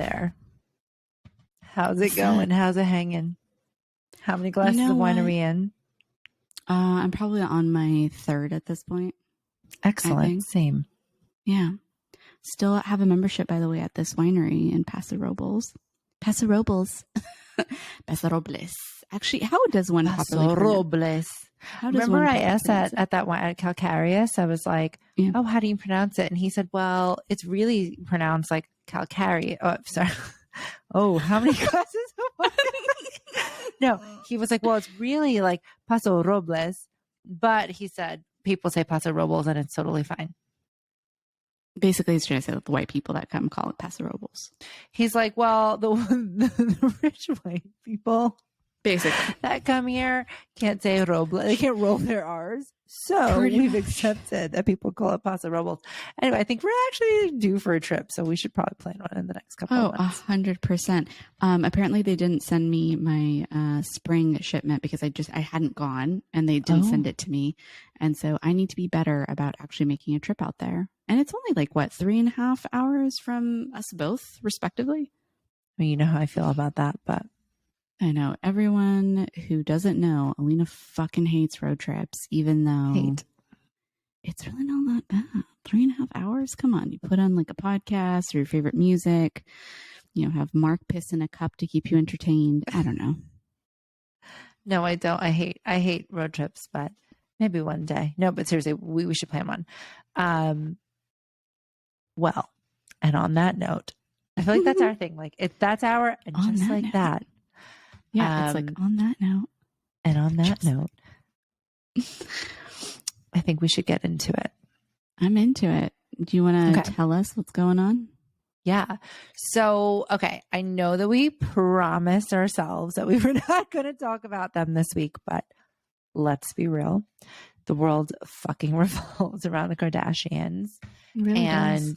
there. How's it going? How's it hanging? How many glasses of wine are we in? I'm probably on my third at this point. Excellent. Same. Yeah. Still have a membership, by the way, at this winery in Paso Robles. Paso Robles. Actually, how does one Paso Robles? Remember I asked that at that one at Calcareous? I was like, oh, how do you pronounce it? And he said, well, it's really pronounced like Calcareous. Oh, sorry. Oh, how many glasses of wine? No, he was like, well, it's really like Paso Robles. But he said, people say Paso Robles and it's totally fine. Basically, he's trying to say that the white people that come call it Paso Robles. He's like, well, the rich white people basically that come here can't say Robles. They can't roll their R's. So we've accepted that people call it Paso Robles. Anyway, I think we're actually due for a trip. So we should probably plan one in the next couple of months. 100%. Apparently they didn't send me my spring shipment because I hadn't gone and they didn't send it to me. And so I need to be better about actually making a trip out there. And it's only like, 3.5 hours from us both, respectively? I mean, you know how I feel about that, but. I know. Everyone who doesn't know, Alina fucking hates road trips, even though it's really not that bad. 3.5 hours? Come on. You put on like a podcast or your favorite music, have Mark piss in a cup to keep you entertained. I don't know. No, I don't. I hate road trips, but maybe one day. No, but seriously, we should plan one. Well, and on that note, I feel like that's our thing. Like that's our, and on just that like note. That. Yeah, it's like on that note. And on that note, I think we should get into it. I'm into it. Do you want to tell us what's going on? Yeah. So, okay. I know that we promised ourselves that we were not going to talk about them this week, but let's be real. The world fucking revolves around the Kardashians. It really does.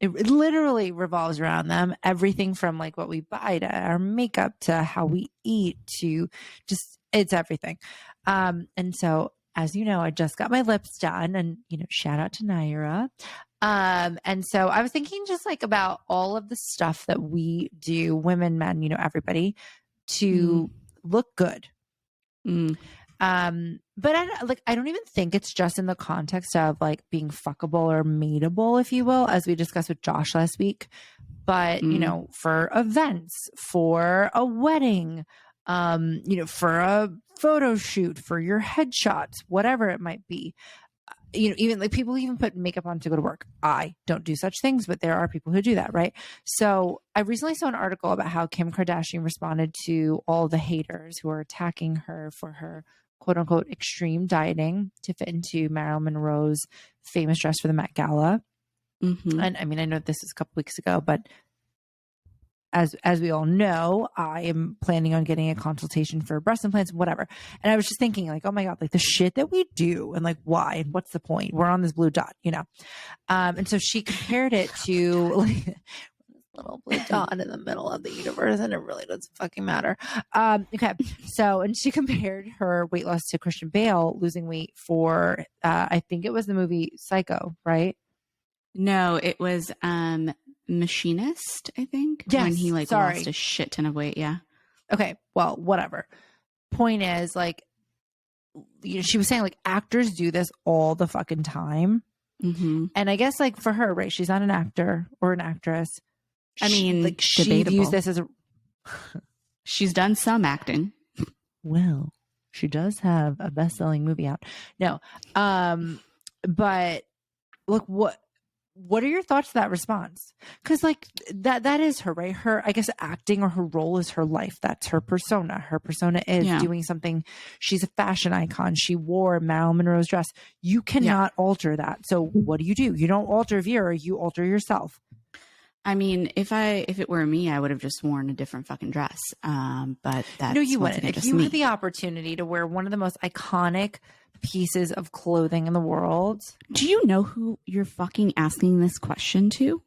It literally revolves around them. Everything from like what we buy to our makeup to how we eat to just, it's everything. And so, as you know, I just got my lips done and, shout out to Naira. And so I was thinking just like about all of the stuff that we do, women, men, everybody to look good. But I don't even think it's just in the context of like being fuckable or mateable, if you will, as we discussed with Josh last week. But, for events, for a wedding, for a photo shoot, for your headshots, whatever it might be. Even like people even put makeup on to go to work. I don't do such things, but there are people who do that, right? So I recently saw an article about how Kim Kardashian responded to all the haters who are attacking her for her quote unquote extreme dieting to fit into Marilyn Monroe's famous dress for the Met Gala. And I mean, I know this is a couple weeks ago, but as we all know, I am planning on getting a consultation for breast implants, whatever. And I was just thinking like, oh my God, like the shit that we do and like why and what's the point? We're on this blue dot, And so she compared it to like little blue dot in the middle of the universe and it really doesn't fucking matter. Okay. So, and she compared her weight loss to Christian Bale losing weight for, I think it was the movie Psycho, right? No, it was, Machinist, I think. Yes, when he lost a shit ton of weight. Yeah. Okay. Well, whatever. Point is like, she was saying like actors do this all the fucking time. And I guess like for her, right? She's not an actor or an actress. I mean, like she views this as a. She's done some acting. Well, she does have a best-selling movie out. No, but look, what are your thoughts to that response? Because like that is her, right? Her, I guess, acting or her role is her life. That's her persona. Her persona is doing something. She's a fashion icon. She wore Marilyn Monroe's dress. You cannot alter that. So what do? You don't alter Vera. You alter yourself. I mean, if it were me, I would have just worn a different fucking dress. But that's no, you wouldn't. If you had the opportunity to wear one of the most iconic pieces of clothing in the world. Do you know who you're fucking asking this question to?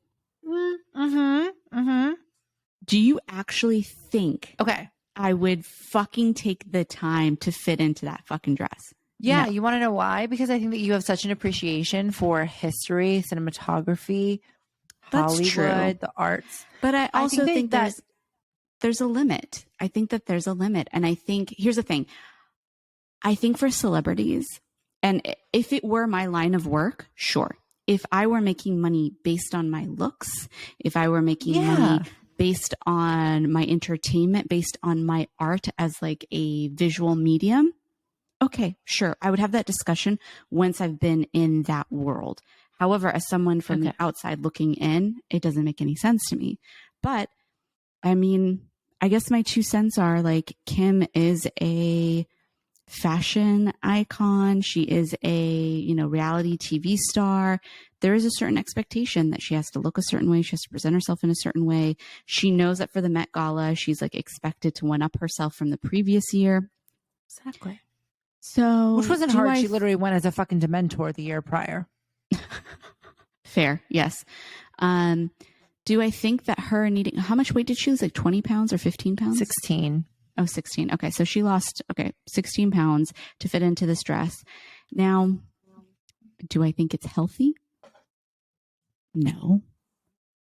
Do you actually think I would fucking take the time to fit into that fucking dress? Yeah, no. You want to know why? Because I think that you have such an appreciation for history, cinematography, Hollywood, the arts. But I also think there's a limit. I think that there's a limit. And I think, here's the thing. I think for celebrities, and if it were my line of work, sure. If I were making money based on my looks, if I were making money based on my entertainment, based on my art as like a visual medium, okay, sure. I would have that discussion once I've been in that world. However, as someone from the outside looking in, it doesn't make any sense to me. But I mean, I guess my 2 cents are like, Kim is a fashion icon. She is a, reality TV star. There is a certain expectation that she has to look a certain way. She has to present herself in a certain way. She knows that for the Met Gala, she's like expected to one up herself from the previous year. Exactly. So, which wasn't hard. She literally went as a fucking Dementor the year prior. Fair. Yes. Do I think that her needing, how much weight did she lose? Like 20 pounds or 15 pounds? 16. Oh, 16. Okay. So she lost, 16 pounds to fit into this dress. Now, do I think it's healthy? No.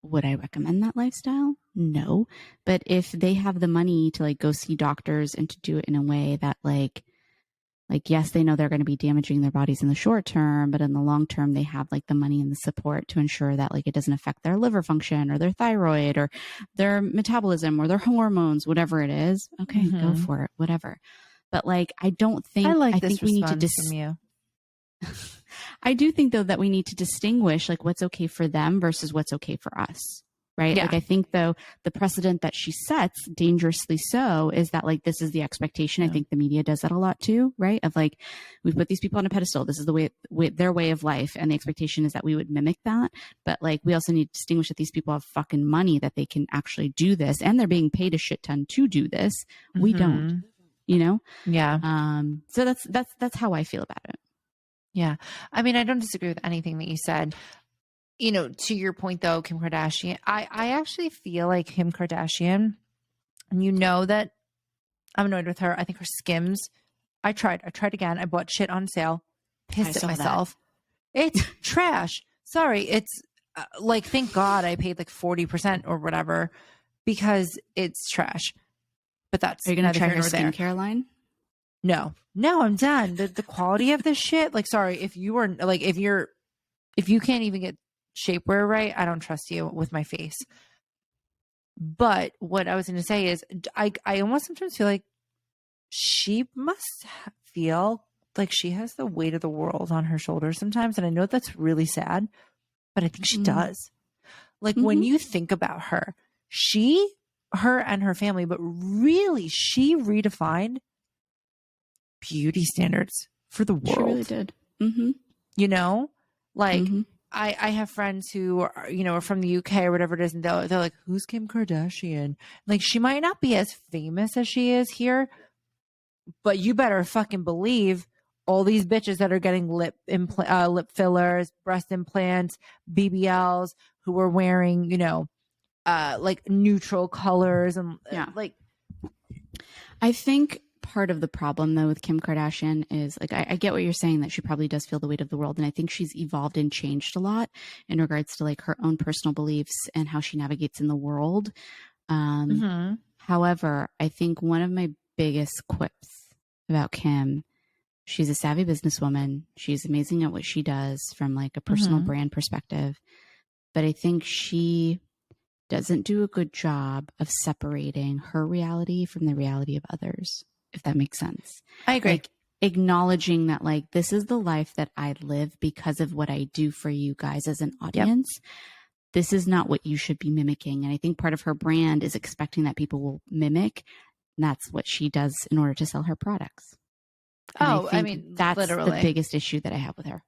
Would I recommend that lifestyle? No. But if they have the money to like go see doctors and to do it in a way that like, yes, they know they're going to be damaging their bodies in the short term, but in the long term, they have like the money and the support to ensure that like it doesn't affect their liver function or their thyroid or their metabolism or their hormones, whatever it is. Okay, go for it, whatever. But like, I don't think, I think we need to from you. I do think though that we need to distinguish like what's okay for them versus what's okay for us. Right. Yeah. Like, I think though the precedent that she sets, dangerously so, is that like, this is the expectation. I think the media does that a lot too. Right. Of like, we put these people on a pedestal. This is the way, their way of life. And the expectation is that we would mimic that. But like, we also need to distinguish that these people have fucking money that they can actually do this. And they're being paid a shit ton to do this. We don't, Yeah. So that's how I feel about it. Yeah. I mean, I don't disagree with anything that you said. To your point though, Kim Kardashian, I actually feel like Kim Kardashian, and that I'm annoyed with her. I think her Skims, I tried again. I bought shit on sale, pissed at myself. It's trash. Sorry. It's like, thank God I paid like 40% or whatever because it's trash. But that's, are you going to try her skincare line? No, I'm done. The quality of this shit, like, sorry, if you can't even get shapewear right, I don't trust you with my face. But what I was going to say is I almost sometimes feel like she must feel like she has the weight of the world on her shoulders sometimes. And I know that's really sad, but I think she does. Like when you think about her and her family, but really she redefined beauty standards for the world. She really did. I have friends who are, are from the UK or whatever it is. And they're like, who's Kim Kardashian? Like, she might not be as famous as she is here, but you better fucking believe all these bitches that are getting lip fillers, breast implants, BBLs, who are wearing, like neutral colors and like. I think part of the problem though with Kim Kardashian is like, I get what you're saying, that she probably does feel the weight of the world. And I think she's evolved and changed a lot in regards to like her own personal beliefs and how she navigates in the world. However, I think one of my biggest quips about Kim, she's a savvy businesswoman. She's amazing at what she does from like a personal brand perspective. But I think she doesn't do a good job of separating her reality from the reality of others, if that makes sense. I agree. Like acknowledging that like, this is the life that I live because of what I do for you guys as an audience. Yep. This is not what you should be mimicking. And I think part of her brand is expecting that people will mimic. And that's what she does in order to sell her products. And I mean, that's literally the biggest issue that I have with her.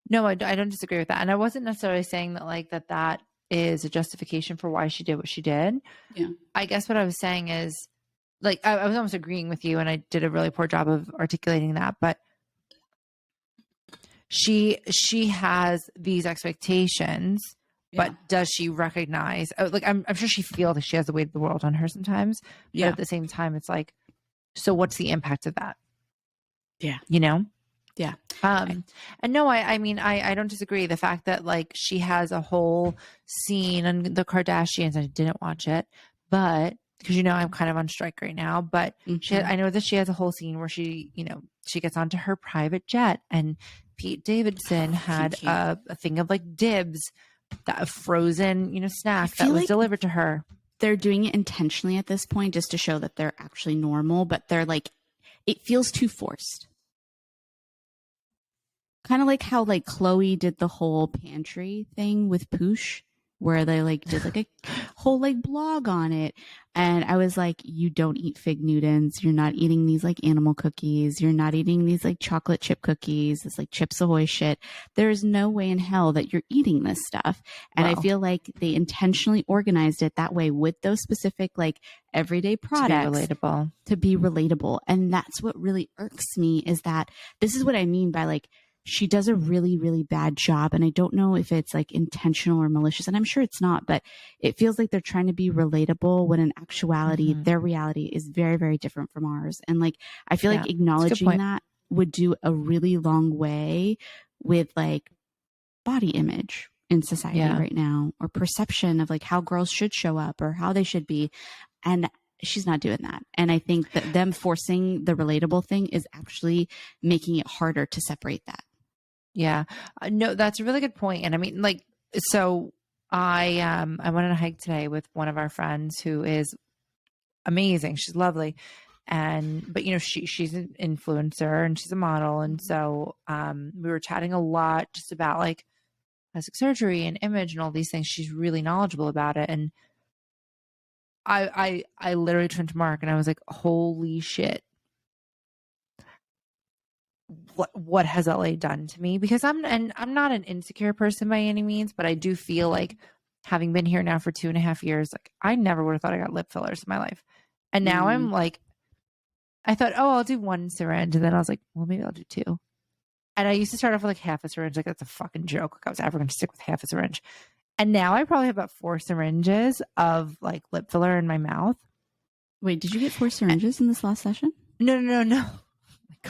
No, I don't disagree with that. And I wasn't necessarily saying that like that is a justification for why she did what she did. Yeah. I guess what I was saying is like, I was almost agreeing with you and I did a really poor job of articulating that, but she has these expectations, but does she recognize, like, I'm sure she feels like she has the weight of the world on her sometimes, but at the same time, it's like, so what's the impact of that? Yeah. You know? Yeah. And no, I mean, I don't disagree. The fact that like she has a whole scene on the Kardashians, I didn't watch it, but because I'm kind of on strike right now, but I know that she has a whole scene where she gets onto her private jet, and Pete Davidson had a thing of like dibs, that frozen, snack that was delivered to her. They're doing it intentionally at this point just to show that they're actually normal, but they're like, it feels too forced. Kind of like how like Chloe did the whole pantry thing with Poosh, where they like did like a whole like blog on it. And I was like, you don't eat Fig Newtons. You're not eating these like animal cookies. You're not eating these like chocolate chip cookies. It's like Chips Ahoy shit. There is no way in hell that you're eating this stuff. And I feel like they intentionally organized it that way with those specific like everyday products to be relatable. And that's what really irks me, is that this is what I mean by like, she does a really, really bad job. And I don't know if it's like intentional or malicious. And I'm sure it's not, but it feels like they're trying to be relatable when in actuality, their reality is very, very different from ours. And like, I feel like acknowledging that would do a really long way with like body image in society right now, or perception of like how girls should show up or how they should be. And she's not doing that. And I think that them forcing the relatable thing is actually making it harder to separate that. Yeah. No, that's a really good point. And I mean, like, so I went on a hike today with one of our friends who is amazing. She's lovely. But she's an influencer and she's a model. And so we were chatting a lot just about like plastic surgery and image and all these things. She's really knowledgeable about it. And I literally turned to Mark and I was like, holy shit. What has LA done to me? Because I'm not an insecure person by any means, but I do feel like, having been here now for 2.5 years, like I never would have thought I got lip fillers in my life. And now I'm like, I thought, oh, I'll do 1 syringe. And then I was like, well, maybe I'll do 2. And I used to start off with like half a syringe. Like that's a fucking joke. Like I was ever going to stick with half a syringe. And now I probably have about 4 syringes of like lip filler in my mouth. Wait, did you get 4 syringes in this last session? No.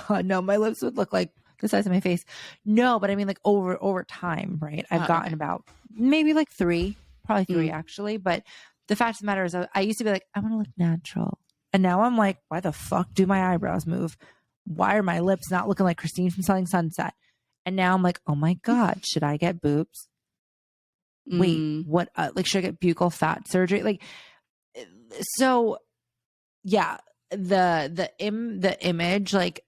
God, no, my lips would look like the size of my face. No, but I mean like over time, right? I've gotten about maybe like 3, probably 3 actually. But the fact of the matter is I used to be like, I want to look natural. And now I'm like, why the fuck do my eyebrows move? Why are my lips not looking like Christine from Selling Sunset? And now I'm like, oh my God, should I get boobs? Wait, what? Like, should I get buccal fat surgery? Like, so yeah, the image like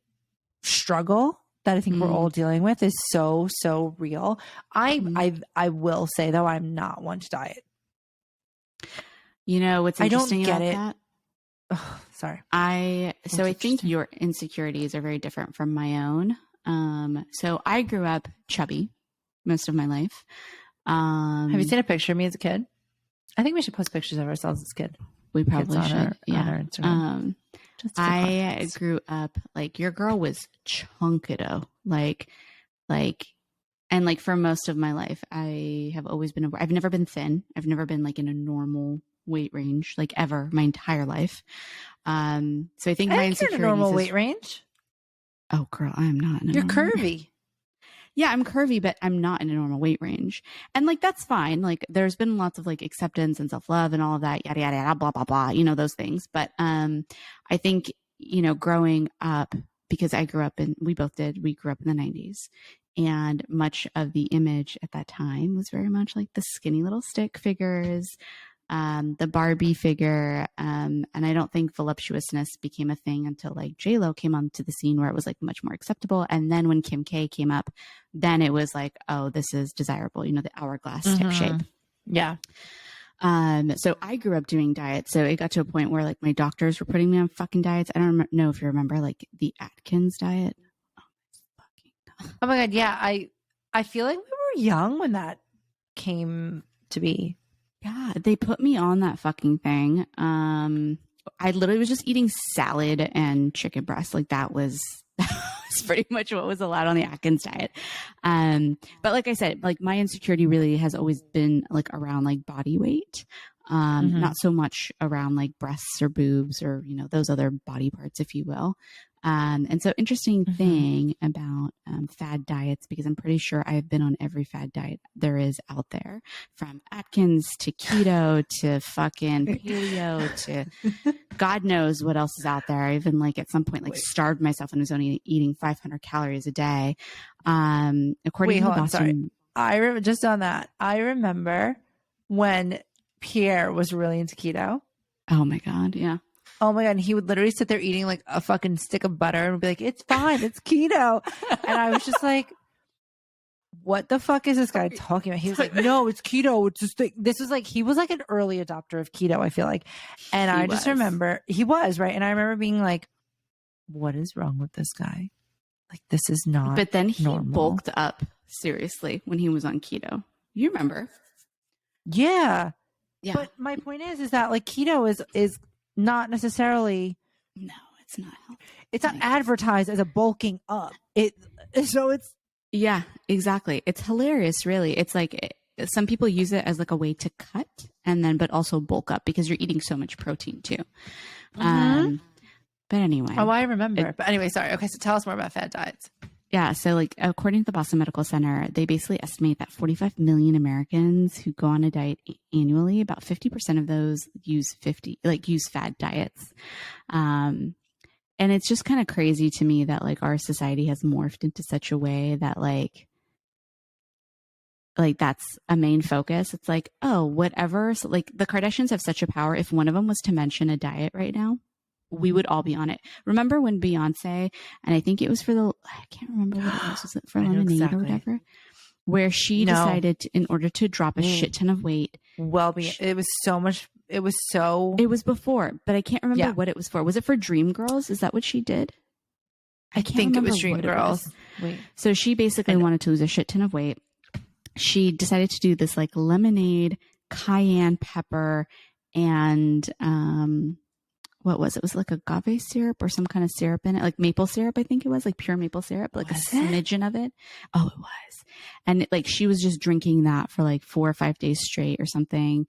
struggle that I think we're all dealing with is so real. I will say though, I'm not one to diet. What's interesting about that? Oh, sorry. I think your insecurities are very different from my own. So I grew up chubby most of my life. Have you seen a picture of me as a kid? I think we should post pictures of ourselves as a kid. We probably should. On our Instagram. I grew up like your girl was chunkido, and like for most of my life, I have always been. I've never been thin. I've never been like in a normal weight range, like ever, my entire life. So I think my insecurities in a normal weight range. Oh, girl, I'm not. You're curvy. Yeah, I'm curvy, but I'm not in a normal weight range. And like, that's fine. Like there's been lots of like acceptance and self-love and all of that, yada, yada, yada, blah, blah, blah, those things. But I think, growing up, because we both did, we grew up in the 90s. And much of the image at that time was very much like the skinny little stick figures, the Barbie figure. And I don't think voluptuousness became a thing until like J-Lo came onto the scene where it was like much more acceptable. And then when Kim K came up, then it was like, oh, this is desirable, the hourglass type shape. Yeah. So I grew up doing diets. So it got to a point where like my doctors were putting me on fucking diets. I don't know if you remember like the Atkins diet. Oh my God. Yeah. I feel like we were young when that came to be. Yeah, they put me on that fucking thing. I literally was just eating salad and chicken breast. Like that was pretty much what was allowed on the Atkins diet. But like I said, like my insecurity really has always been like around like body weight. Not so much around like breasts or boobs or, those other body parts, if you will. And so interesting thing about fad diets, because I'm pretty sure I've been on every fad diet there is out there, from Atkins to keto to fucking paleo to God knows what else is out there. I even like at some point like starved myself and was only eating 500 calories a day. According to the Boston. Just on that, I remember when Pierre was really into keto. Oh my God. Yeah. Oh my God. And he would literally sit there eating like a fucking stick of butter and be like, it's fine. It's keto. And I was just like, what the fuck is this guy talking about? He was like, no, it's keto. It's just like, this was like, he was like an early adopter of keto, I feel like. And I just remember he was, right. And I remember being like, what is wrong with this guy? Like, this is not. But then he normal. bulked up seriously when he was on keto. You remember? Yeah. But my point is that like keto is not necessarily. No, it's not healthy. It's not advertised as a bulking up. Yeah, exactly. It's hilarious, really. It's like some people use it as like a way to cut and then, but also bulk up because you're eating so much protein too. But anyway. Oh, I remember. But anyway, sorry. Okay, so tell us more about fad diets. Yeah. So like according to the Boston Medical Center, they basically estimate that 45 million Americans who go on a diet annually, about 50% of those use fad diets. And it's just kind of crazy to me that like our society has morphed into such a way that like that's a main focus. It's like, oh, whatever. So like the Kardashians have such a power. If one of them was to mention a diet right now, we would all be on it. Remember when Beyonce, and I think it was I can't remember what it was it for Lemonade or whatever, where she decided to, in order to drop a shit ton of weight. It was so much. It was before, but I can't remember what it was for. Was it for Dreamgirls? Is that what she did? I think it was Dreamgirls. Wait. So she basically wanted to lose a shit ton of weight. She decided to do this like lemonade, cayenne pepper, and what was it? It was like agave syrup or some kind of syrup in it, like maple syrup. I think it was like pure maple syrup, like a smidgen of it. Oh, it was. And like she was just drinking that for like 4 or 5 days straight or something.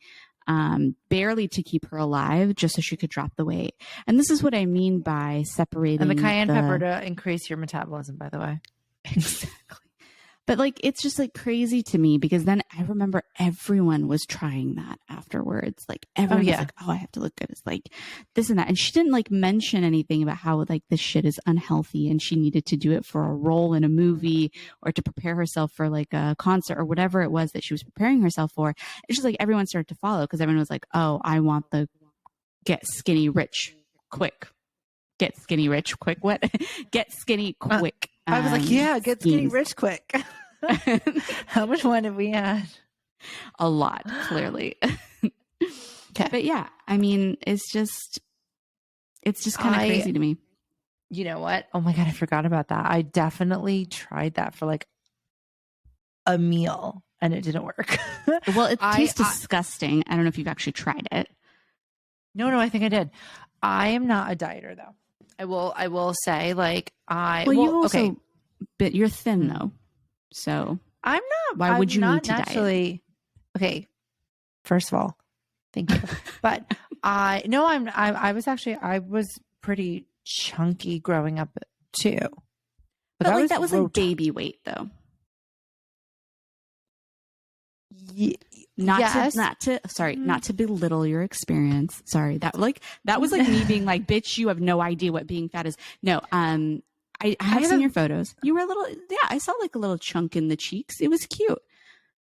Barely to keep her alive, just so she could drop the weight. And this is what I mean by separating. And the cayenne pepper to increase your metabolism, by the way. Exactly. But like, it's just like crazy to me because then I remember everyone was trying that afterwards. Like everyone was like, oh, I have to look good. It's like this and that. And she didn't like mention anything about how like this shit is unhealthy and she needed to do it for a role in a movie or to prepare herself for like a concert or whatever it was that she was preparing herself for. It's just like everyone started to follow because everyone was like, oh, I want the get skinny rich quick. Get skinny rich quick. What? Get skinny quick. I was like, yeah, get skinny rich quick. How much wine have we had? A lot, clearly. Okay. But yeah, I mean, it's just kind of crazy to me. You know what? Oh my God, I forgot about that. I definitely tried that for like a meal and it didn't work. Well, it tastes disgusting. I don't know if you've actually tried it. No, I think I did. I am not a dieter though. I will say like but you're thin though. So I'm not. Why would you need to diet? Okay. First of all, thank you. But I was pretty chunky growing up too. But like that was like baby weight though. Not to belittle your experience. Sorry. That was like me being like, bitch, you have no idea what being fat is. No, I have seen your photos. You were a little, I saw like a little chunk in the cheeks. It was cute.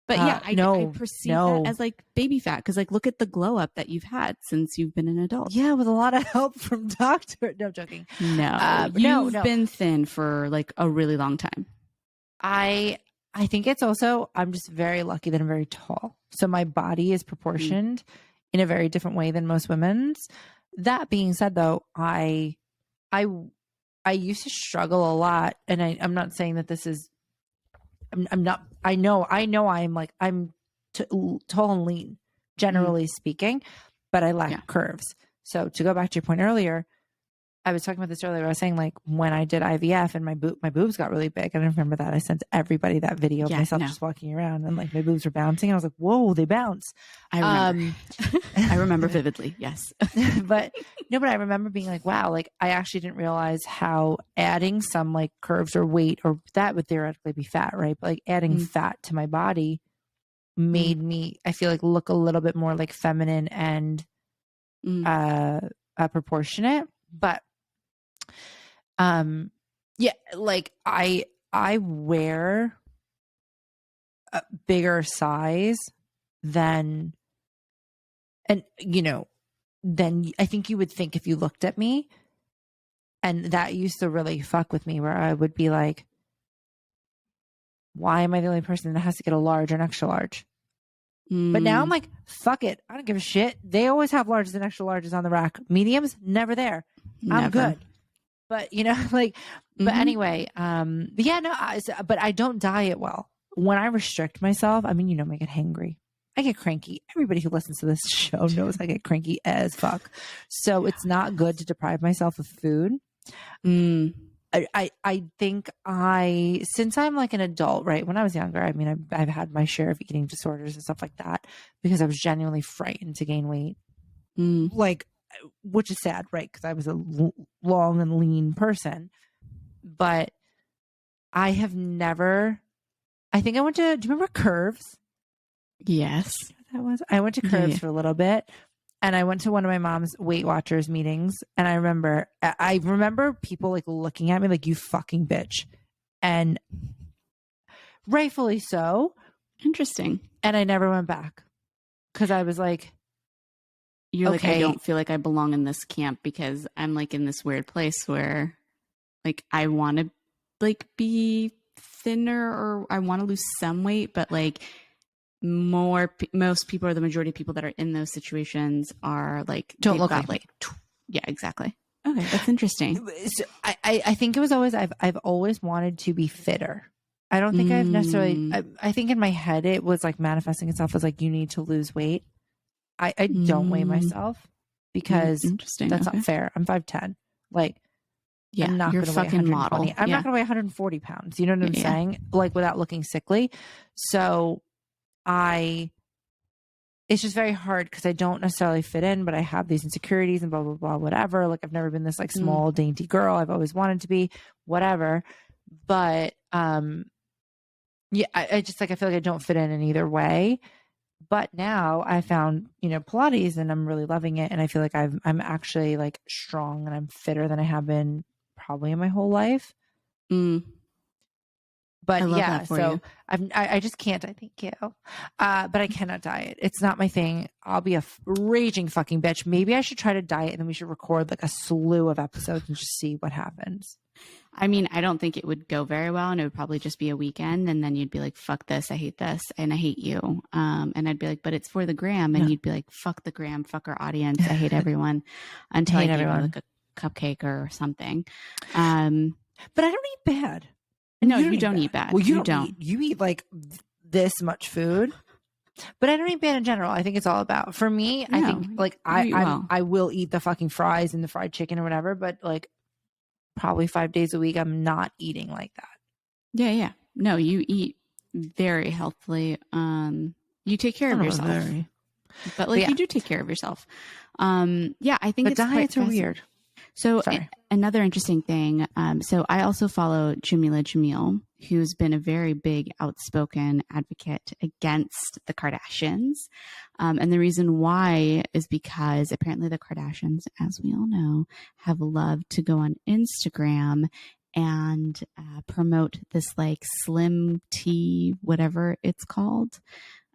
But I perceive that as like baby fat because like look at the glow up that you've had since you've been an adult. Yeah, with a lot of help from doctor. No, I'm joking. No, you've been thin for like a really long time. I think it's also, I'm just very lucky that I'm very tall. So my body is proportioned in a very different way than most women's. That being said though, I used to struggle a lot. And I'm not saying that this is, I'm not, I know I'm tall and lean, generally speaking, but I lack curves. So to go back to your point earlier, I was talking about this earlier. I was saying like when I did IVF and my boobs got really big. I don't remember that. I sent everybody that video of myself just walking around and like my boobs were bouncing. And I was like, whoa, they bounce. I remember. I remember vividly. Yes. But I remember being like, wow, like I actually didn't realize how adding some like curves or weight, or that would theoretically be fat, right? But like adding fat to my body made me, I feel like, look a little bit more like feminine and proportionate. But yeah, like I wear a bigger size than, and then I think you would think if you looked at me, and that used to really fuck with me, where I would be like, why am I the only person that has to get a large or an extra large? But now I'm like, fuck it. I don't give a shit. They always have larges and extra larges on the rack. Mediums, never there. I'm good. But like, but anyway, but yeah, no, but I don't diet well. When I restrict myself, I mean, I get hangry. I get cranky. Everybody who listens to this show knows I get cranky as fuck. So it's not good to deprive myself of food. I think since I'm like an adult, right? When I was younger, I mean, I've had my share of eating disorders and stuff like that because I was genuinely frightened to gain weight. Like, which is sad, right? Because I was a long and lean person. But I have never, I think I went to, do you remember Curves? Yes. I went to Curves for a little bit. And I went to one of my mom's Weight Watchers meetings, and I remember people like looking at me like, you fucking bitch. And rightfully so. Interesting. And I never went back because I was like, you're okay. Like, I don't feel like I belong in this camp because I'm like in this weird place where like I want to like be thinner or I want to lose some weight, but like most people, or the majority of people that are in those situations are like, don't look like me. Yeah, exactly. Okay. That's interesting. So I think it was always, I've always wanted to be fitter. I don't think I've necessarily, I think in my head, it was like manifesting itself as like, you need to lose weight. I don't weigh myself because that's not fair. I'm 5'10". Like, yeah, I'm not you're going to weigh fucking model. I'm not going to weigh 140 pounds. You know what I'm saying? Like without looking sickly. So it's just very hard because I don't necessarily fit in, but I have these insecurities and blah, blah, blah, whatever. Like I've never been this like small, dainty girl. I've always wanted to be, whatever. But, yeah, I just like, I feel like I don't fit in either way. But now I found, Pilates and I'm really loving it. And I feel like I'm actually like strong and I'm fitter than I have been probably in my whole life. But yeah, so I just can't. I thank you. But I cannot diet. It's not my thing. I'll be a raging fucking bitch. Maybe I should try to diet and then we should record like a slew of episodes and just see what happens. I mean, I don't think it would go very well, and it would probably just be a weekend, and then you'd be like, fuck this, I hate this, and I hate you. And I'd be like, but it's for the gram, and you'd be like, fuck the gram, fuck our audience, I hate everyone, until I gave you like a cupcake or something. But I don't eat bad. No, you don't eat bad. Well, you don't. You eat like this much food. But I don't eat bad in general. I think it's all about, for me, I think like I will eat the fucking fries and the fried chicken or whatever, but like probably 5 days a week, I'm not eating like that. Yeah. No, you eat very healthily. You take care of yourself. But like you do take care of yourself. Yeah, I think but diets are weird. So another interesting thing. So I also follow Jamila Jamil, who's been a very big outspoken advocate against the Kardashians. And the reason why is because apparently the Kardashians, as we all know, have loved to go on Instagram and promote this like slim tea, whatever it's called.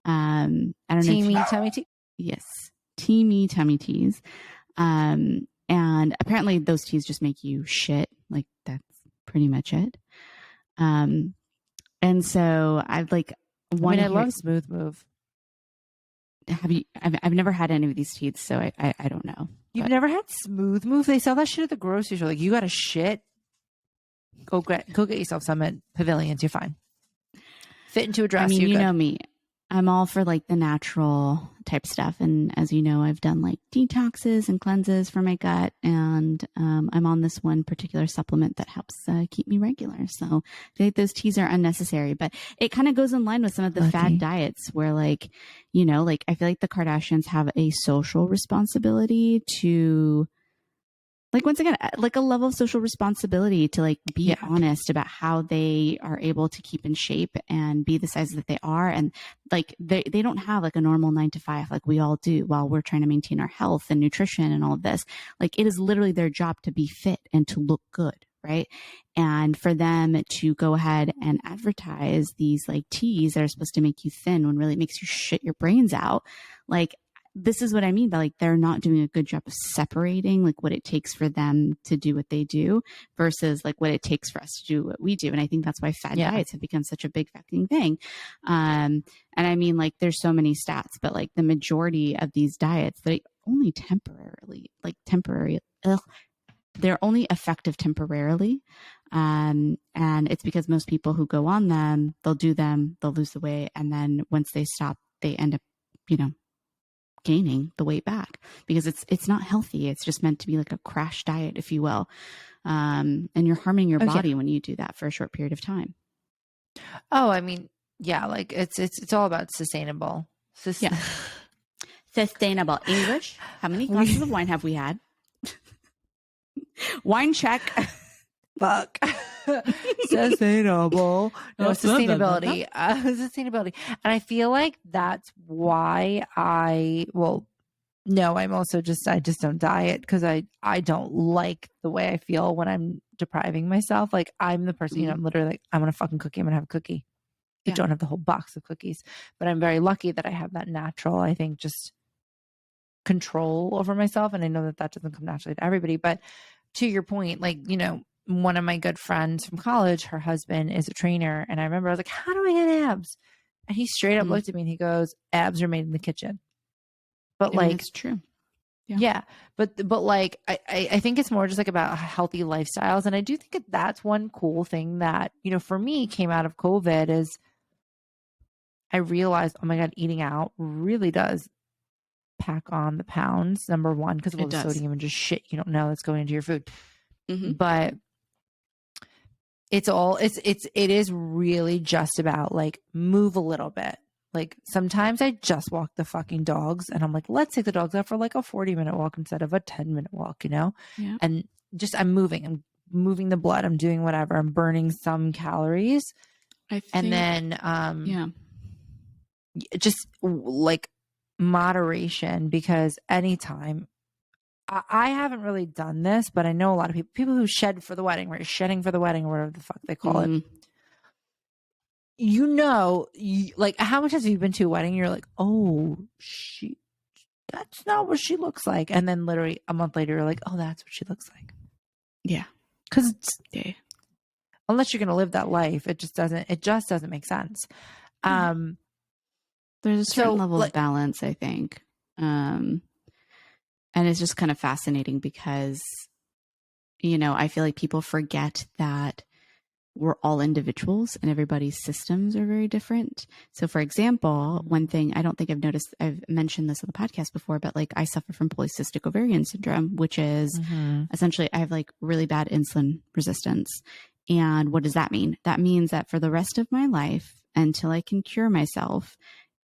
I don't know. Teamy tummy tea? Yes. Teamy tummy teas. And apparently those teas just make you shit. Like that's pretty much it. And so I'd like one. I love Smooth Move. Have you? I've never had any of these teas, so I don't know. You've never had Smooth Move? They sell that shit at the grocery store. Like you got a shit. Go get yourself some at Pavilions. You're fine. Fit into a dress. I mean, you know me. I'm all for like the natural type stuff. And as you know, I've done like detoxes and cleanses for my gut. And I'm on this one particular supplement that helps keep me regular. So I feel like those teas are unnecessary, but it kind of goes in line with some of the fad diets where like, you know, like I feel like the Kardashians have a social responsibility to like, once again, like a level of social responsibility to like be honest about how they are able to keep in shape and be the size that they are. And like, they don't have like a normal 9 to 5, like we all do while we're trying to maintain our health and nutrition and all of this. Like it is literally their job to be fit and to look good. Right. And for them to go ahead and advertise these like teas that are supposed to make you thin when really it makes you shit your brains out. Like, this is what I mean by like, they're not doing a good job of separating like what it takes for them to do what they do versus like what it takes for us to do what we do. And I think that's why fad diets have become such a big fucking thing. And I mean, like there's so many stats, but like the majority of these diets, they only they're only effective temporarily. And it's because most people who go on them, they'll do them, they'll lose the weight. And then once they stop, they end up, you know, gaining the weight back because it's not healthy. It's just meant to be like a crash diet, if you will. And you're harming your body when you do that for a short period of time. Oh, I mean, yeah, like it's all about sustainable. Sustainable English. How many glasses of wine have we had? Wine check. Fuck. Sustainable. No, sustainability. Sustainability. And I feel like that's why I'm also I just don't diet because I don't like the way I feel when I'm depriving myself. Like I'm the person, you know, I'm literally like, I'm going to fucking cookie. I'm going to have a cookie. I don't have the whole box of cookies, but I'm very lucky that I have that natural, I think, just control over myself. And I know that doesn't come naturally to everybody, but to your point, like, you know, one of my good friends from college, her husband is a trainer. And I remember I was like, how do I get abs? And he straight up looked at me and he goes, abs are made in the kitchen. But like, it's true. Yeah. But like, I think it's more just like about healthy lifestyles. And I do think that's one cool thing that, you know, for me came out of COVID is I realized, oh my God, eating out really does pack on the pounds. Number one, because of all the sodium and just shit you don't know that's going into your food. But it is really just about like move a little bit. Like sometimes I just walk the fucking dogs and I'm like, let's take the dogs out for like a 40-minute walk instead of a 10-minute walk, you know? Yeah. And just I'm moving the blood. I'm doing whatever. I'm burning some calories. And then just like moderation, because anytime I haven't really done this, but I know a lot of people who shed for the wedding, right? Shedding for the wedding or whatever the fuck they call it. You know, like how much have you been to a wedding? You're like, oh, that's not what she looks like. And then literally a month later, you're like, oh, that's what she looks like. Yeah. Because unless you're going to live that life, it just doesn't make sense. There's a certain level of balance, I think. And it's just kind of fascinating because, you know, I feel like people forget that we're all individuals and everybody's systems are very different. So for example, one thing I don't think I've mentioned this on the podcast before, but like I suffer from polycystic ovarian syndrome, which is essentially I have like really bad insulin resistance. And what does that mean? That means that for the rest of my life, until I can cure myself,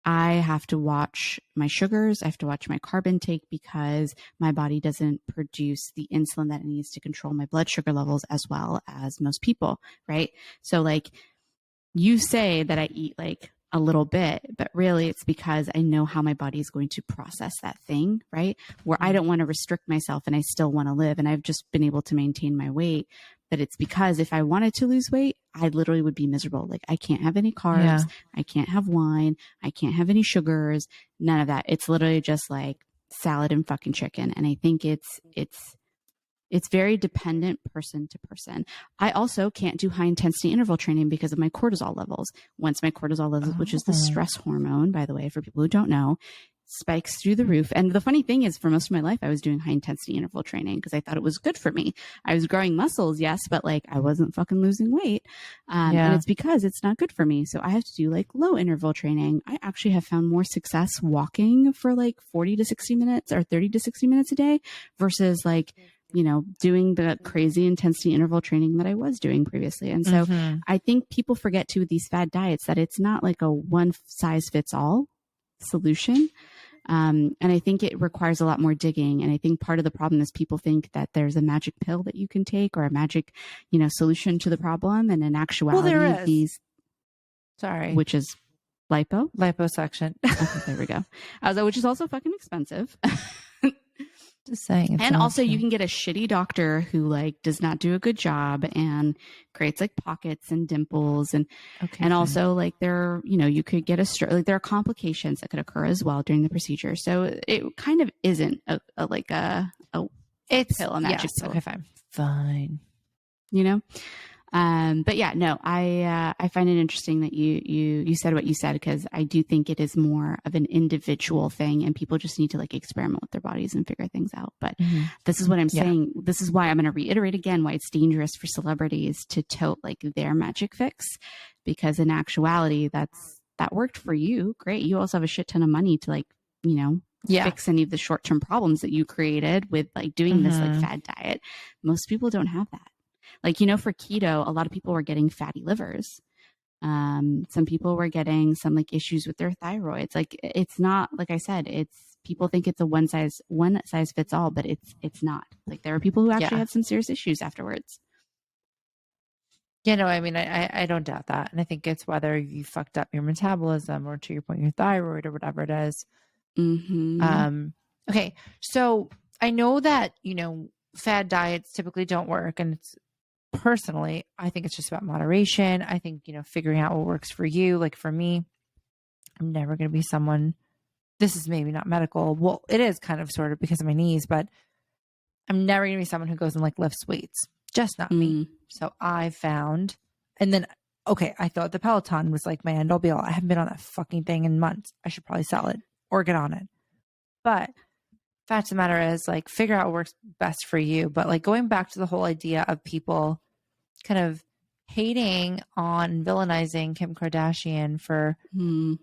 I have to watch my sugars. I have to watch my carb intake because my body doesn't produce the insulin that it needs to control my blood sugar levels as well as most people, right? So like you say that I eat like a little bit, but really it's because I know how my body is going to process that thing, right? Where I don't want to restrict myself and I still want to live. And I've just been able to maintain my weight. But it's because if I wanted to lose weight, I literally would be miserable. Like I can't have any carbs. I can't have wine. I can't have any sugars, none of that. It's literally just like salad and fucking chicken. And I think it's very dependent person to person. I also can't do high intensity interval training because of my cortisol levels. Once my cortisol levels, which is the stress hormone, by the way, for people who don't know, spikes through the roof. And the funny thing is, for most of my life, I was doing high intensity interval training because I thought it was good for me. I was growing muscles, yes, but like I wasn't fucking losing weight. And it's because it's not good for me. So I have to do like low interval training. I actually have found more success walking for like 40 to 60 minutes or 30 to 60 minutes a day versus like, you know, doing the crazy intensity interval training that I was doing previously. And so I think people forget too with these fad diets that it's not like a one size fits all solution. And I think it requires a lot more digging. And I think part of the problem is people think that there's a magic pill that you can take or a magic, you know, solution to the problem. And in actuality, which is liposuction. Okay, there we go. Which is also fucking expensive. Just saying. And also you can get a shitty doctor who like does not do a good job and creates like pockets and dimples and also like there, you know, you could get like there are complications that could occur as well during the procedure. So it kind of isn't a pill, a magic pill. Okay, fine. You know? But yeah, no, I find it interesting that you said what you said, because I do think it is more of an individual thing and people just need to like experiment with their bodies and figure things out. But this is what I'm saying. This is why I'm going to reiterate again why it's dangerous for celebrities to tote like their magic fix, because in actuality, that worked for you. Great. You also have a shit ton of money to like, you know, fix any of the short-term problems that you created with like doing this like fad diet. Most people don't have that. Like, you know, for keto, a lot of people were getting fatty livers. Some people were getting some like issues with their thyroids. Like, it's not, like I said, it's people think it's a one size fits all, but it's not. Like, there are people who actually had some serious issues afterwards. Yeah, no, I mean, I don't doubt that. And I think it's whether you fucked up your metabolism or, to your point, your thyroid or whatever it is. Okay. So I know that, you know, fad diets typically don't work, and it's, personally, I think it's just about moderation. I think, you know, figuring out what works for you. Like for me, I'm never going to be someone, this is maybe not medical. Well, it is kind of sort of because of my knees, but I'm never going to be someone who goes and like lifts weights. Just not me. So I found, and then, okay, I thought the Peloton was like my end all be all. I haven't been on that fucking thing in months. I should probably sell it or get on it. But fact of the matter is, like, figure out what works best for you. But like going back to the whole idea of people kind of hating on, villainizing Kim Kardashian for, you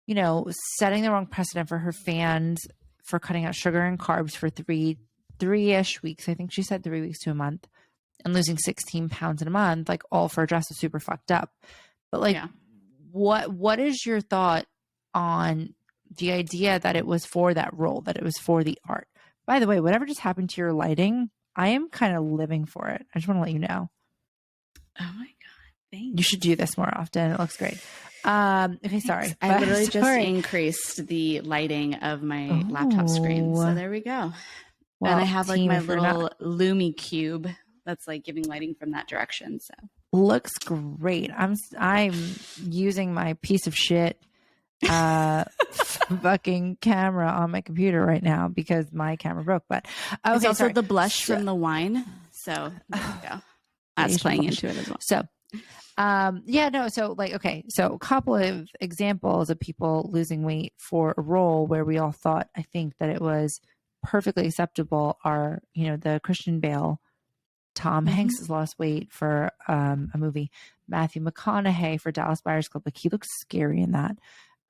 know, setting the wrong precedent for her fans for cutting out sugar and carbs for three-ish weeks. I think she said 3 weeks to a month, and losing 16 pounds in a month, like all for a dress is super fucked up. But like, what is your thought on the idea that it was for that role, that it was for the art? By the way, whatever just happened to your lighting, I am kind of living for it. I just want to let you know. Oh my God. Thanks. You should do this more often. It looks great. Okay, sorry. I literally just increased the lighting of my laptop screen. So there we go. Well, and I have like my little Lumi cube that's like giving lighting from that direction. So looks great. I'm using my piece of shit fucking camera on my computer right now because my camera broke. But okay, it's also the blush from the wine. So there we go. That's playing into it as well. So so like, okay, so a couple of examples of people losing weight for a role where we all thought, I think, that it was perfectly acceptable are, you know, the Christian Bale, Tom Hanks has lost weight for a movie, Matthew McConaughey for Dallas Buyers Club, like he looks scary in that.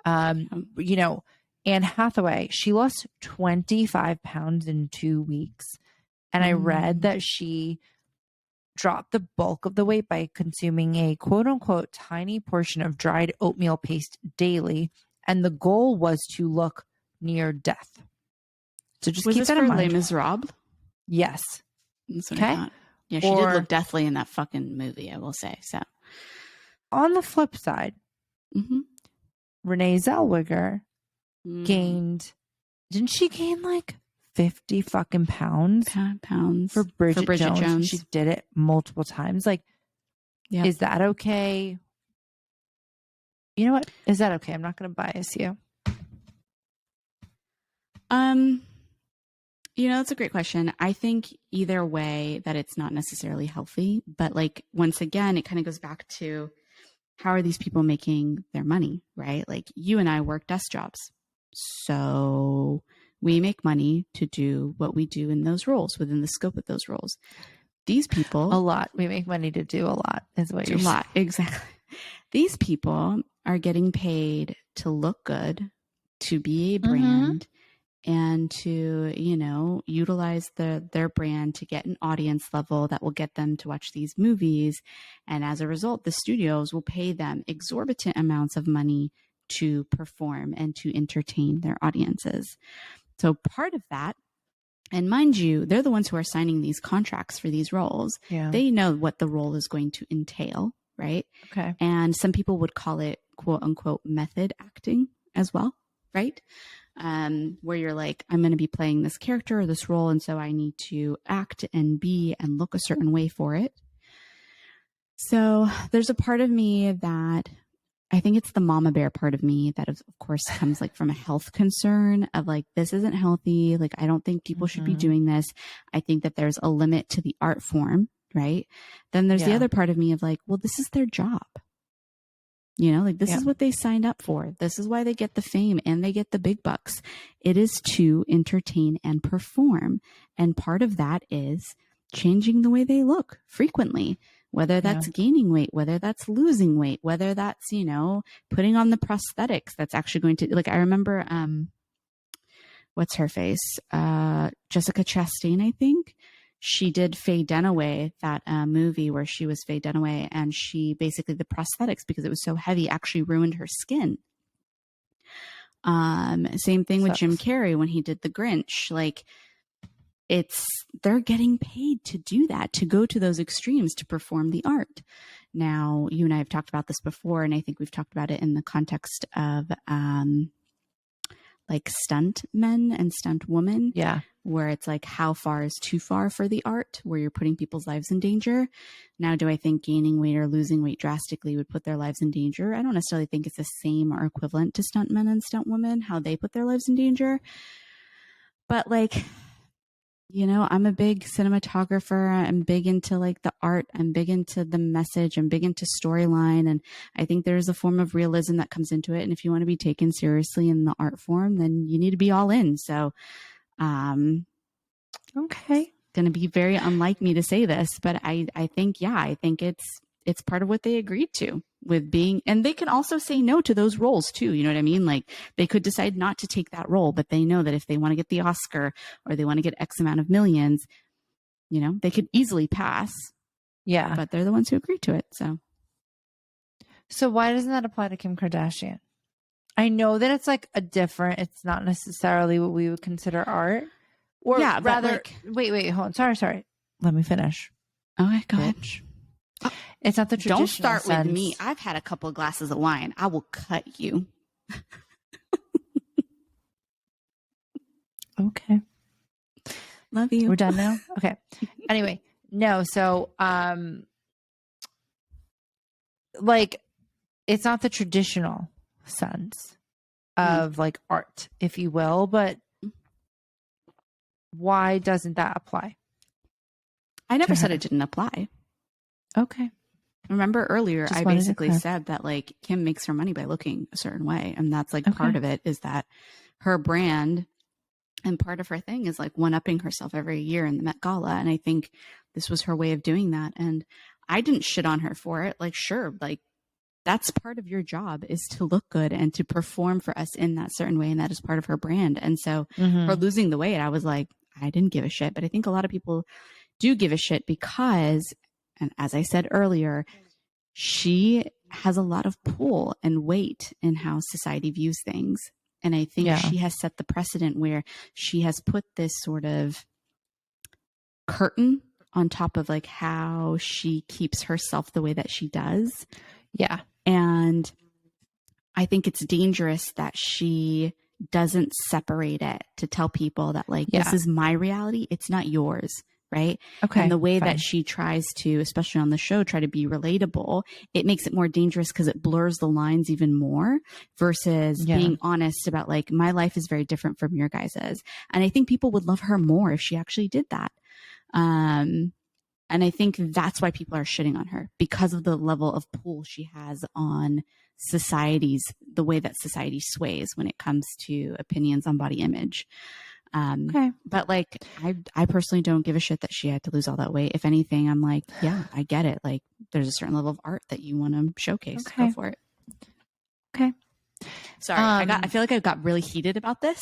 You know, Anne Hathaway, she lost 25 pounds in 2 weeks. And I read that she dropped the bulk of the weight by consuming a quote unquote tiny portion of dried oatmeal paste daily. And the goal was to look near death. So just keep that in mind. Les Miserables? Yes. Okay. Yeah, she did look deathly in that fucking movie, I will say. So on the flip side, Renee Zellweger gained, didn't she gain like 50 fucking pounds for Bridget Jones? She did it multiple times. Like, is that okay? You know what? Is that okay? I'm not going to bias you. You know, that's a great question. I think either way that it's not necessarily healthy, but like, once again, it kind of goes back to how are these people making their money, right? Like you and I work desk jobs. So we make money to do what we do in those roles, within the scope of those roles. These people... A lot. We make money to do a lot, is what you're saying. Exactly. These people are getting paid to look good, to be a brand, and to, you know, utilize their brand to get an audience level that will get them to watch these movies. And as a result, the studios will pay them exorbitant amounts of money to perform and to entertain their audiences. So part of that, and mind you, they're the ones who are signing these contracts for these roles. Yeah. They know what the role is going to entail, right? Okay. And some people would call it quote unquote method acting as well, right? Where you're like, I'm going to be playing this character or this role, and so I need to act and be and look a certain way for it. So there's a part of me that I think it's the mama bear part of me that of course comes like from a health concern of like, this isn't healthy. Like, I don't think people should be doing this. I think that there's a limit to the art form, right? Then there's the other part of me of like, well, this is their job. You know, like this is what they signed up for. This is why they get the fame and they get the big bucks. It is to entertain and perform. And part of that is changing the way they look frequently, whether that's gaining weight, whether that's losing weight, whether that's, you know, putting on the prosthetics that's actually going to, like, I remember, what's her face? Jessica Chastain, I think. She did Faye Dunaway, that movie where she was Faye Dunaway, and she basically, the prosthetics, because it was so heavy, actually ruined her skin. Same thing with Jim Carrey when he did The Grinch. Like, they're getting paid to do that, to go to those extremes, to perform the art. Now, you and I have talked about this before, and I think we've talked about it in the context of like stunt men and stunt women. Yeah. Where it's like, how far is too far for the art, where you're putting people's lives in danger. Now, do I think gaining weight or losing weight drastically would put their lives in danger? I don't necessarily think it's the same or equivalent to stunt men and stunt women, how they put their lives in danger. But like, you know, I'm a big cinematographer. I'm big into like the art. I'm big into the message. I'm big into storyline. And I think there's a form of realism that comes into it. And if you want to be taken seriously in the art form, then you need to be all in. So, okay. Going to be very unlike me to say this, but I think, I think it's part of what they agreed to with being, and they can also say no to those roles too. You know what I mean? Like, they could decide not to take that role, but they know that if they want to get the Oscar or they want to get X amount of millions, you know, they could easily pass. Yeah. But they're the ones who agreed to it. So why doesn't that apply to Kim Kardashian? I know that it's like it's not necessarily what we would consider art. Or rather, like, wait, hold on. Sorry. Let me finish. Okay, go ahead. It's not the traditional Don't start sense. with me. I've had a couple of glasses of wine. I will cut you. Okay. Love you. We're done now? Okay. Anyway, no. So, like, it's not the traditional sense of like art, if you will, but why doesn't that apply? I never said it didn't apply. Okay. Remember earlier, I basically said that like Kim makes her money by looking a certain way. And that's like part of it is that her brand and part of her thing is like one-upping herself every year in the Met Gala. And I think this was her way of doing that. And I didn't shit on her for it. Like, sure, like that's part of your job is to look good and to perform for us in that certain way. And that is part of her brand. And so her losing the weight, I was like, I didn't give a shit. But I think a lot of people do give a shit because, and as I said earlier, she has a lot of pull and weight in how society views things. And I think she has set the precedent where she has put this sort of curtain on top of like how she keeps herself the way that she does. Yeah. And I think it's dangerous that she doesn't separate it to tell people that like, this is my reality. It's not yours. Right. Okay. And the way that she tries to, especially on the show, try to be relatable, it makes it more dangerous because it blurs the lines even more versus being honest about like, my life is very different from your guys's. And I think people would love her more if she actually did that. And I think that's why people are shitting on her because of the level of pull she has on the way that society sways when it comes to opinions on body image. Okay. But like, I personally don't give a shit that she had to lose all that weight. If anything, I'm like, yeah, I get it. Like, there's a certain level of art that you want to showcase. Okay. Go for it. Okay. Sorry. I feel like I got really heated about this.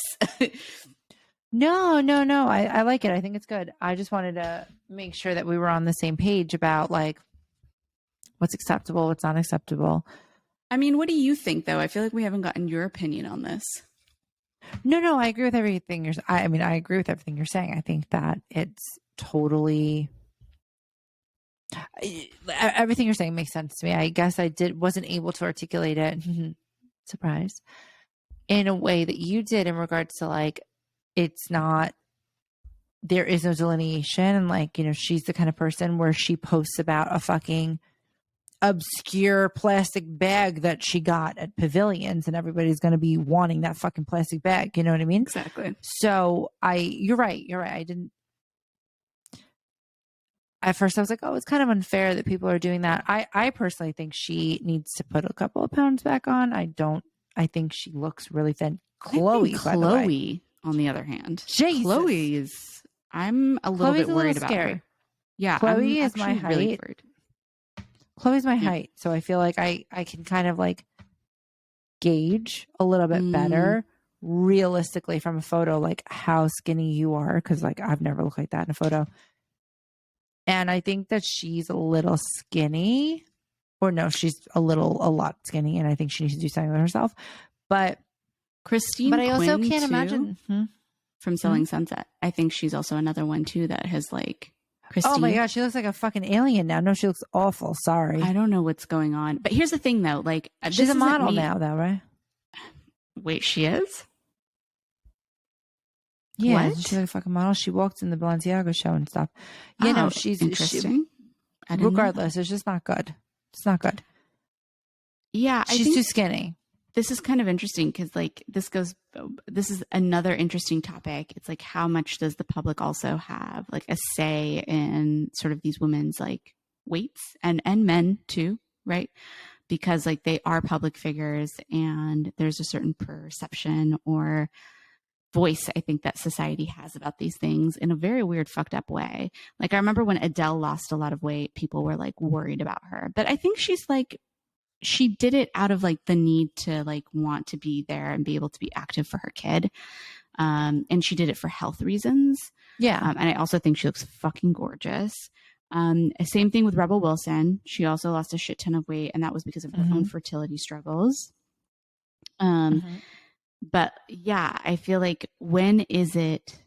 No. I like it. I think it's good. I just wanted to make sure that we were on the same page about like what's acceptable, what's not acceptable. I mean, what do you think though? I feel like we haven't gotten your opinion on this. No, I agree with everything I agree with everything you're saying. I think that it's totally everything you're saying makes sense to me. I guess I wasn't able to articulate it, surprise, in a way that you did in regards to like, it's not, there is no delineation. And like, you know, she's the kind of person where she posts about a fucking obscure plastic bag that she got at pavilions and everybody's going to be wanting that fucking plastic bag. You know what I mean? Exactly. So you're right. At first I was like, oh, it's kind of unfair that people are doing that. I personally think she needs to put a couple of pounds back on. I think she looks really thin. Chloe, by the way. On the other hand, Jesus. Chloe is, I'm a little bit worried about scary. Her. Yeah. Chloe is my height. Really worried. Chloe's my height. So I feel like I can kind of like gauge a little bit better realistically from a photo, like how skinny you are. Cause like I've never looked like that in a photo. And I think that she's a little skinny, or no, she's a lot skinny. And I think she needs to do something with herself. But Christine I also Quinn, can't too, imagine from Selling Sunset. I think she's also another one too that has like Christine. Oh my God, she looks like a fucking alien now. No, she looks awful. Sorry. I don't know what's going on. But here's the thing though, like she's a model now though, right? Wait, she is? Yeah, what? she's like a fucking model. She walked in the Balenciaga show and stuff. You know, she's interesting. Regardless, it's just not good. It's not good. Yeah, she's too skinny. This is kind of interesting because like this is another interesting topic. It's like, how much does the public also have like a say in sort of these women's like weights and men too, right? Because like they are public figures and there's a certain perception or voice, I think, that society has about these things in a very weird, fucked up way. Like I remember when Adele lost a lot of weight, people were like worried about her. But I think she's like, she did it out of like the need to like want to be there and be able to be active for her kid. And she did it for health reasons. Yeah. And I also think she looks fucking gorgeous. Same thing with Rebel Wilson. She also lost a shit ton of weight, and that was because of her own fertility struggles. But yeah, I feel like when is it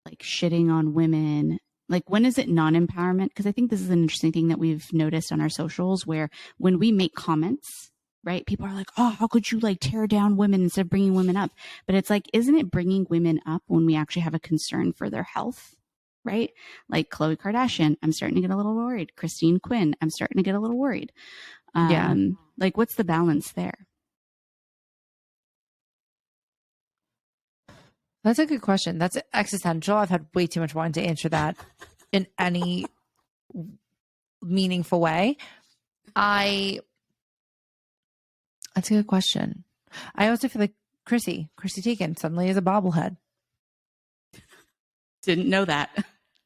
like shitting on women? Like when is it non-empowerment? Because I think this is an interesting thing that we've noticed on our socials where when we make comments, right, people are like, oh, how could you like tear down women instead of bringing women up? But it's like, isn't it bringing women up when we actually have a concern for their health? Right? Like Khloe Kardashian, I'm starting to get a little worried. Christine Quinn, I'm starting to get a little worried. Like what's the balance there? That's a good question. That's existential. I've had way too much wine to answer that in any meaningful way. That's a good question. I also feel like Chrissy Teigen suddenly is a bobblehead. Didn't know that.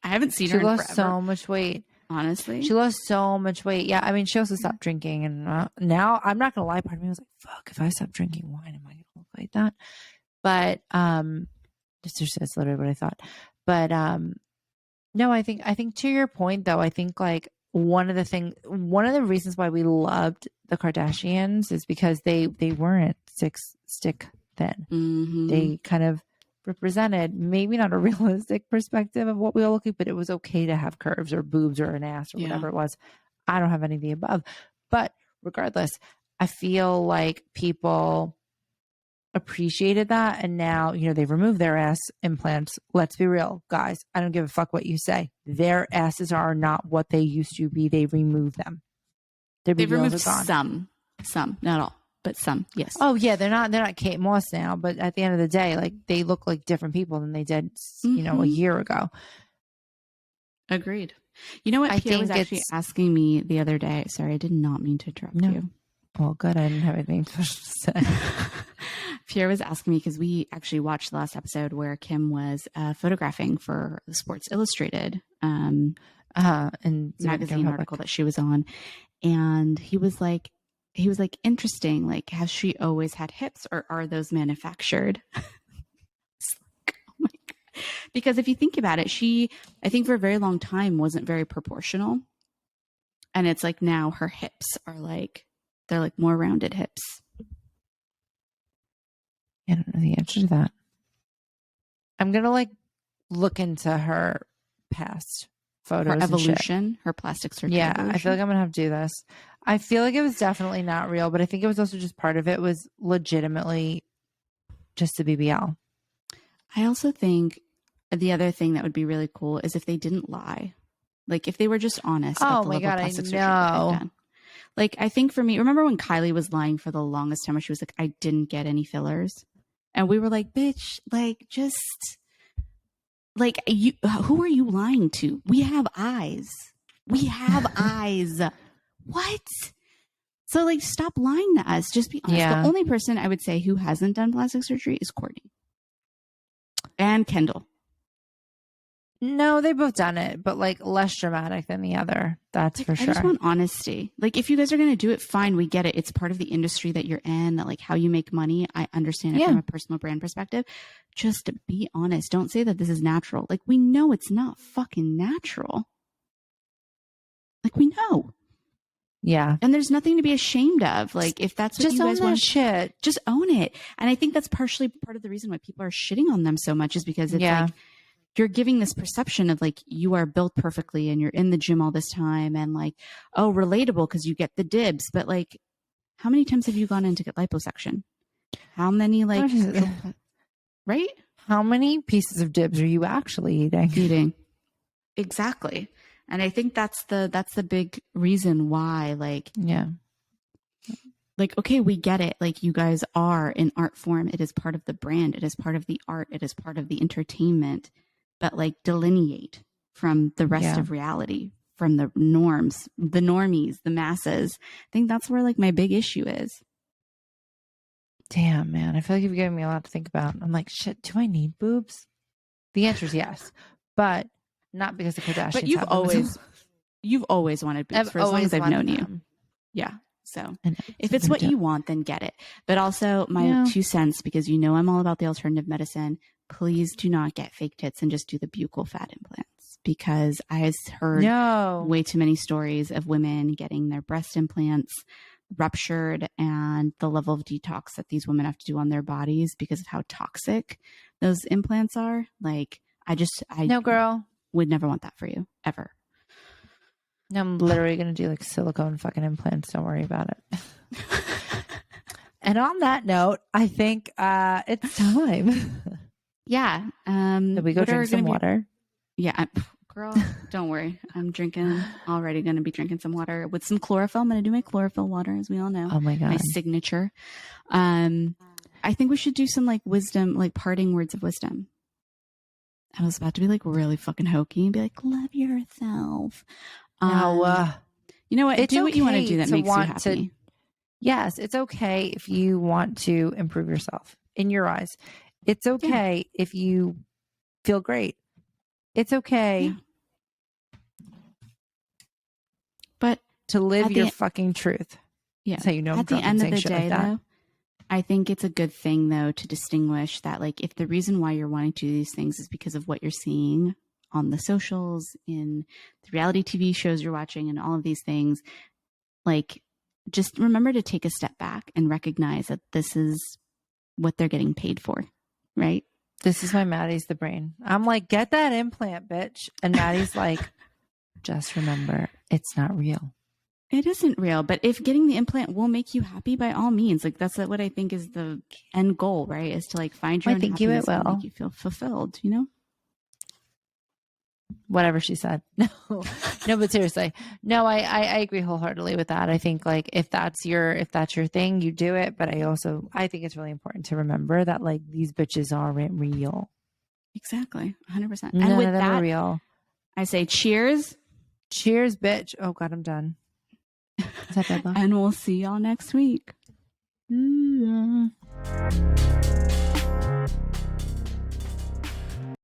I haven't seen her in forever. She lost so much weight. Honestly. She lost so much weight. Yeah. I mean, she also stopped drinking. And now, I'm not going to lie, part of me was like, fuck, if I stop drinking wine, am I going to look like that? But, that's literally what I thought. But, no, I think to your point though, I think like one of the reasons why we loved the Kardashians is because they weren't stick thin. Mm-hmm. They kind of represented maybe not a realistic perspective of what we all look like, but it was okay to have curves or boobs or an ass or whatever it was. I don't have any of the above, but regardless, I feel like people appreciated that. And now, they've removed their ass implants. Let's be real, guys. I don't give a fuck what you say. Their asses are not what they used to be. They removed them. They've removed some, not all. But some, yes. Oh yeah, they're not Kate Moss now, but at the end of the day, like they look like different people than they did, a year ago. Agreed. You know what? Pierre was actually asking me the other day. Sorry, I did not mean to interrupt you. Well, good. I didn't have anything to say. Pierre was asking me because we actually watched the last episode where Kim was photographing for the Sports Illustrated and magazine article that she was on, and he was like, interesting. Like, has she always had hips, or are those manufactured? Oh my God. Because if you think about it, I think for a very long time wasn't very proportional, and it's like now her hips are like, they're like more rounded hips. I don't know the answer to that. I'm going to like look into her past photos. Her evolution, her plastic surgery. Yeah, evolution. I feel like I'm going to have to do this. I feel like it was definitely not real, but I think it was also just part of it was legitimately just a BBL. I also think the other thing that would be really cool is if they didn't lie. Like if they were just honest. Oh my God, I know. Like I think for me, remember when Kylie was lying for the longest time where she was like, I didn't get any fillers? And we were like, bitch, like just like you, who are you lying to? We have eyes. We have eyes. What? So like stop lying to us. Just be honest. Yeah. The only person I would say who hasn't done plastic surgery is Courtney and Kendall. No, they both done it, but like less dramatic than the other. That's like, for sure. I just want honesty. Like if you guys are going to do it, fine. We get it. It's part of the industry that you're in, like how you make money. I understand it from a personal brand perspective. Just be honest. Don't say that this is natural. Like we know it's not fucking natural. Like we know. Yeah. And there's nothing to be ashamed of. Like if that's what just you guys want, shit. Just own it. And I think that's partially part of the reason why people are shitting on them so much is because it's like, you're giving this perception of like you are built perfectly and you're in the gym all this time and like, oh, relatable because you get the dibs. But like, how many times have you gone in to get liposuction? How many like, right? How many pieces of dibs are you actually eating? Exactly. And I think that's the big reason why like, like, okay, we get it. Like you guys are in art form. It is part of the brand. It is part of the art. It is part of the entertainment. But like delineate from the rest of reality, from the norms, the normies, the masses. I think that's where like my big issue is. Damn, man. I feel like you've given me a lot to think about. I'm like, shit, do I need boobs? The answer is yes, but not because the Kardashians. But you've always wanted boobs for as long as I've known you. Yeah. So if it's what you want, then get it. But also my 2 cents, because you know I'm all about the alternative medicine. Please do not get fake tits and just do the buccal fat implants, because I heard way too many stories of women getting their breast implants ruptured and the level of detox that these women have to do on their bodies because of how toxic those implants are. Like I no, girl, would never want that for you ever. I'm literally going to do like silicone fucking implants. Don't worry about it. And on that note, I think it's time. Yeah. Did we go drink some water? Yeah. Girl, don't worry. I'm already going to be drinking some water with some chlorophyll. I'm going to do my chlorophyll water, as we all know. Oh my God. My signature. I think we should do some like wisdom, like parting words of wisdom. I was about to be like really fucking hokey and be like, love yourself. No. You know what? Do what you want to do that makes you happy. Yes, it's okay if you want to improve yourself in your eyes. It's okay if you feel great. It's okay. But to live your fucking truth. Yeah. That's how you know at the end of the day, though, I think it's a good thing, though, to distinguish that, like, if the reason why you're wanting to do these things is because of what you're seeing on the socials, in the reality TV shows you're watching, and all of these things, like, just remember to take a step back and recognize that this is what they're getting paid for, right? This is why Maddie's the brain. I'm like, get that implant, bitch. And Maddie's like, just remember, it's not real. It isn't real, but if getting the implant will make you happy, by all means, like that's what I think is the end goal, right? Is to like find your own happiness and make you feel fulfilled, you know? Whatever she said. No, but seriously, no, I agree wholeheartedly with that. I think like if that's your thing, you do it. But I think it's really important to remember that like these bitches aren't real. Exactly. 100%. And with that, real. I say cheers. Cheers, bitch. Oh God, I'm done. Is that bad luck? And we'll see y'all next week. Yeah.